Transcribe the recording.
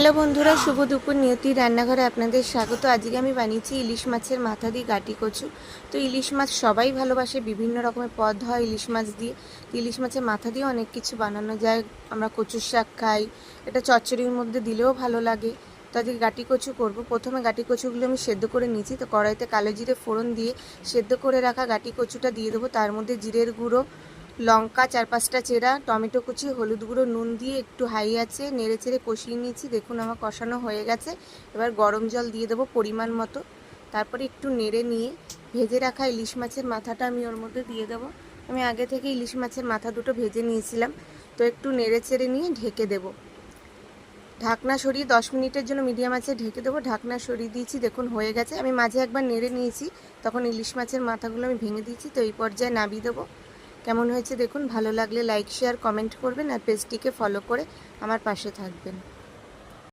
Hello বন্ধুরা, শুভ দুপুর। নিয়তি রান্নাঘরে আপনাদের স্বাগত। আজকে আমি বানিয়েছি ইলিশ মাছের মাথা দিয়ে গাটি কচু। তো ইলিশ মাছ সবাই ভালোবাসে, বিভিন্ন রকমের পদ হয় ইলিশ মাছ দিয়ে। ইলিশ মাছের মাথা দিয়ে অনেক কিছু বানানো যায়। আমরা কচুর শাক খাই, এটা চচ্চড়ির মধ্যে দিলেও ভালো লাগে। তো আজকে গাটি কচু করবো। প্রথমে গাটি কচুগুলো আমি সেদ্ধ করে নিয়েছি। তো কড়াইতে কালো জিরে ফোড়ন দিয়ে সেদ্ধ করে রাখা গাটি কচুটা দিয়ে দেবো। তার মধ্যে জিরের গুঁড়ো, লঙ্কা 4-5টা চেরা, টমেটো কুচি, হলুদ গুঁড়ো, নুন দিয়ে একটু হাই আছে নেড়ে চেড়ে কষিয়ে নিয়েছি। দেখুন আমার কষানো হয়ে গেছে। এবার গরম জল দিয়ে দেবো পরিমাণ মতো। তারপরে একটু নেড়ে নিয়ে ভেজে রাখা ইলিশ মাছের মাথাটা আমি ওর মধ্যে দিয়ে দেবো। আমি আগে থেকে ইলিশ মাছের মাথা দুটো ভেজে নিয়েছিলাম। তো একটু নেড়ে চেড়ে নিয়ে ঢেকে দেবো। ঢাকনা সরিয়ে 10 মিনিটের জন্য মিডিয়াম আঁচে ঢেকে দেবো। ঢাকনা সরিয়ে দিয়েছি, দেখুন হয়ে গেছে। আমি মাঝে একবার নেড়ে নিয়েছি, তখন ইলিশ মাছের মাথাগুলো আমি ভেঙে দিয়েছি। তো এই পর্যায়ে নামিয়ে দেবো। কেমন হয়েছে দেখুন। ভালো লাগলে লাইক, শেয়ার, কমেন্ট করবেন আর পেজটিকে ফলো করে আমার পাশে থাকবেন।